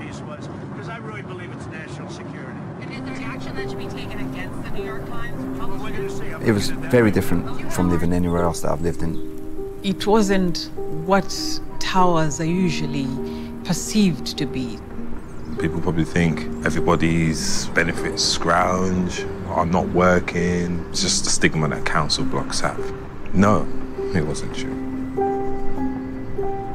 piece was, because I really believe it's national security. And is there action that should be taken against the New York Times publisher? It was very different from living anywhere else that I've lived in. It wasn't what towers are usually perceived to be. People probably think everybody's benefits scrounge, are not working. It's just the stigma that council blocks have. No, it wasn't true.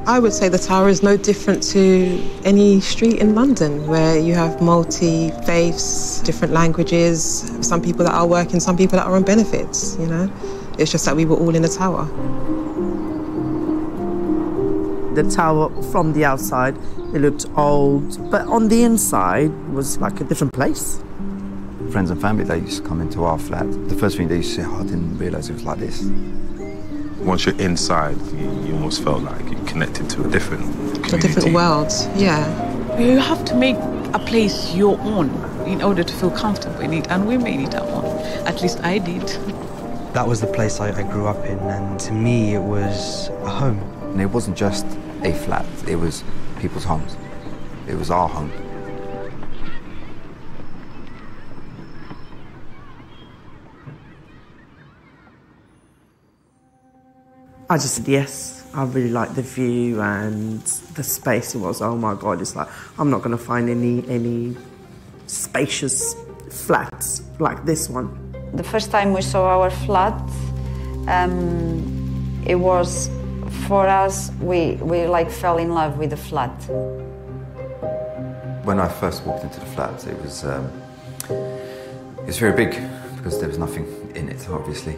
I would say the tower is no different to any street in London where you have multi-faiths, different languages, some people that are working, some people that are on benefits, you know. It's just that we were all in the tower. The tower from the outside, it looked old, but on the inside was like a different place. Friends and family, they used to come into our flat. The first thing they used to say, oh, I didn't realise it was like this. Once you're inside, you almost felt like you're connected to a different community. A different world, yeah. You have to make a place your own in order to feel comfortable in it, and we made it our own. At least I did. That was the place I grew up in, and to me it was a home. And it wasn't just a flat, it was people's homes. It was our home. I just said yes. I really liked the view and the space. It was, oh my God, it's like, I'm not going to find any spacious flats like this one. The first time we saw our flat, it was, for us, we like fell in love with the flat. When I first walked into the flat, it was very big because there was nothing in it, obviously.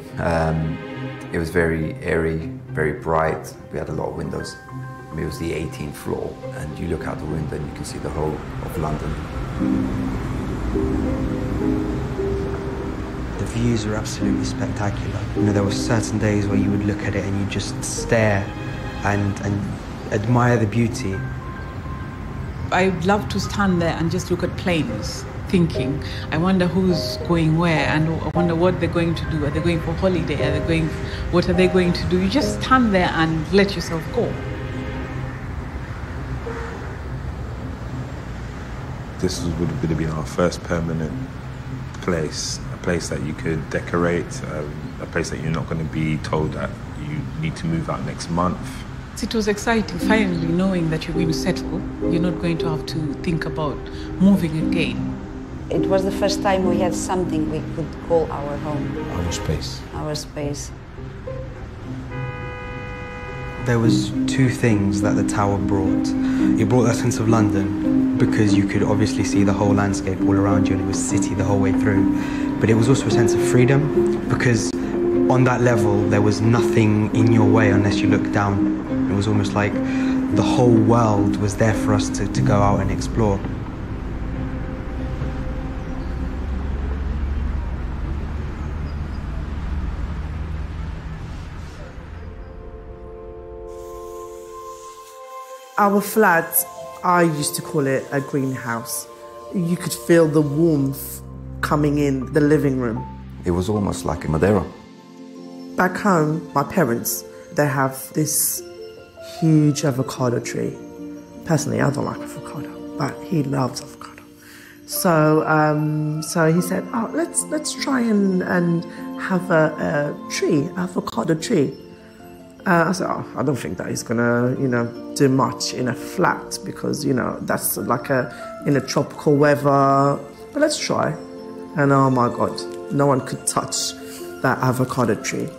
It was very airy, very bright. We had a lot of windows. I mean, it was the 18th floor, and you look out the window and you can see the whole of London. The views were absolutely spectacular. You know, there were certain days where you would look at it and you just stare and admire the beauty. I'd love to stand there and just look at planes, thinking, I wonder who's going where, and I wonder what they're going to do. Are they going for holiday? What are they going to do? You just stand there and let yourself go. This would have been our first permanent place, a place that you could decorate, a place that you're not going to be told that you need to move out next month. It was exciting, finally knowing that you're going to settle. You're not going to have to think about moving again. It was the first time we had something we could call our home. Our space. Our space. There was two things that the tower brought. It brought that sense of London because you could obviously see the whole landscape all around you and it was city the whole way through. But it was also a sense of freedom because on that level there was nothing in your way unless you looked down. It was almost like the whole world was there for us to go out and explore. Our flat, I used to call it a greenhouse. You could feel the warmth coming in the living room. It was almost like a Madeira. Back home, my parents, they have this huge avocado tree. Personally, I don't like avocado, but he loves avocado. So he said, oh, let's try and have a tree, avocado tree. I said, oh, I don't think that is gonna, do much in a flat because, that's like in a tropical weather. But let's try. And oh my God, no one could touch that avocado tree.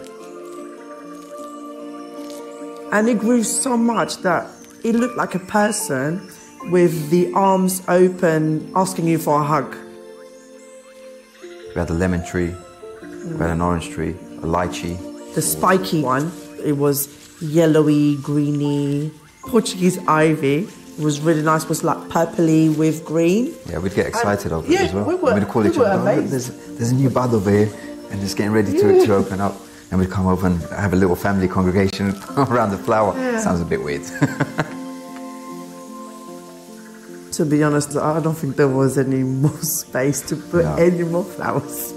And it grew so much that it looked like a person with the arms open, asking you for a hug. We had a lemon tree, we had an orange tree, a lychee. The spiky one, it was yellowy, greeny. Portuguese ivy was really nice, it was like purpley with green. Yeah, we'd get excited over it as well. We'd call each other, oh, there's a new bud over here, and it's getting ready to open up. And we'd come over and have a little family congregation around the flower. Yeah. Sounds a bit weird. To be honest, I don't think there was any more space to put any more flowers.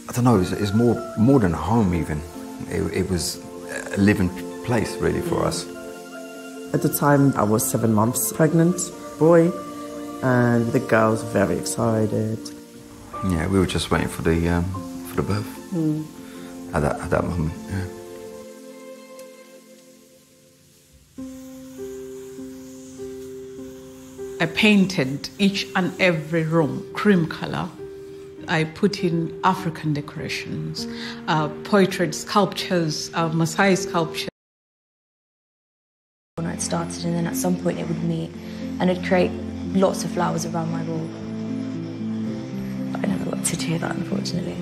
I don't know, it's more than a home even. It was a living place really for us. At the time, I was 7 months pregnant, boy, and the girl's very excited. Yeah, we were just waiting for the birth at that moment. Yeah. I painted each and every room cream color. I put in African decorations, portrait sculptures, Maasai sculptures. When I'd started, and then at some point it would meet, and it'd create lots of flowers around my wall. But I never got to do that, unfortunately.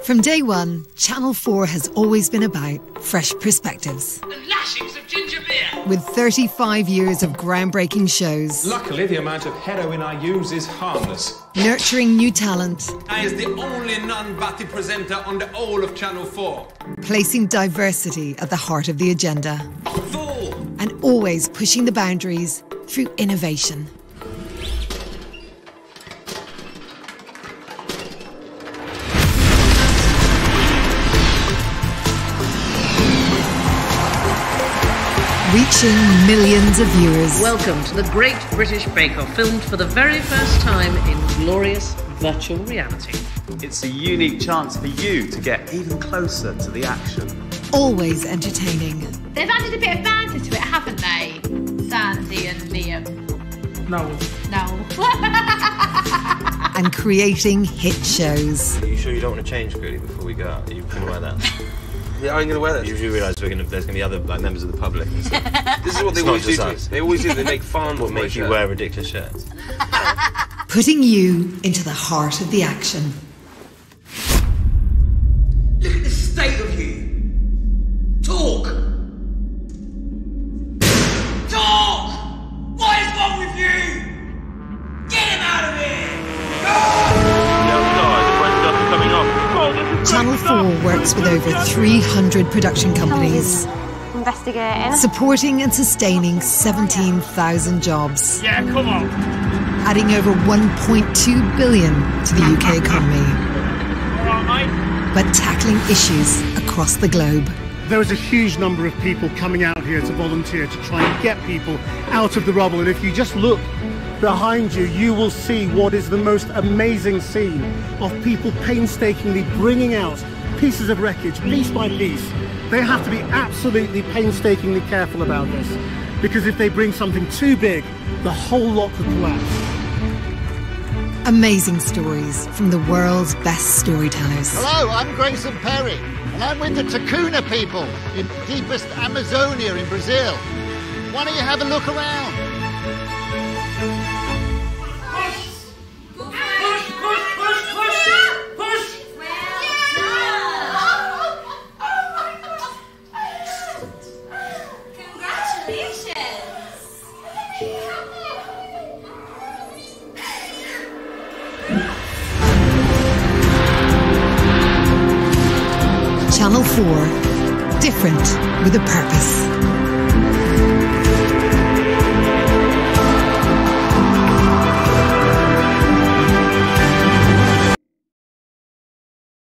From day one, Channel 4 has always been about fresh perspectives. The lashings of ginger beer! With 35 years of groundbreaking shows. Luckily, the amount of heroin I use is harmless. Nurturing new talent. I is the only non-batty presenter on the whole of Channel 4. Placing diversity at the heart of the agenda. Fool! And always pushing the boundaries through innovation. Reaching millions of viewers. Welcome to the Great British Bake Off, filmed for the very first time in glorious virtual reality. It's a unique chance for you to get even closer to the action. Always entertaining. They've added a bit of banter to it, haven't they? Sandy and Liam. No. And creating hit shows. Are you sure you don't want to change really before we go out? Are you going to wear that? Yeah, I'm going to wear that. You do realise there's going to be other members of the public and stuff. This is what they always do to us. They always do. They make fun of what makes you wear ridiculous shirts. Putting you into the heart of the action. Look at the state of you! Talk! Talk! What is wrong with you? Get him out of here! Coming up. Channel 4 works with over 300 production companies. Investigating. Supporting and sustaining 17,000 jobs. Yeah, come on. Adding over 1.2 billion to the UK economy. But tackling issues across the globe. There is a huge number of people coming out here to volunteer to try and get people out of the rubble. And if you just look behind you, you will see what is the most amazing scene of people painstakingly bringing out pieces of wreckage, piece by piece. They have to be absolutely painstakingly careful about this, because if they bring something too big, the whole lot could collapse. Amazing stories from the world's best storytellers. Hello, I'm Grayson Perry, and I'm with the Takuna people in deepest Amazonia in Brazil. Why don't you have a look around? Channel 4, different with a purpose.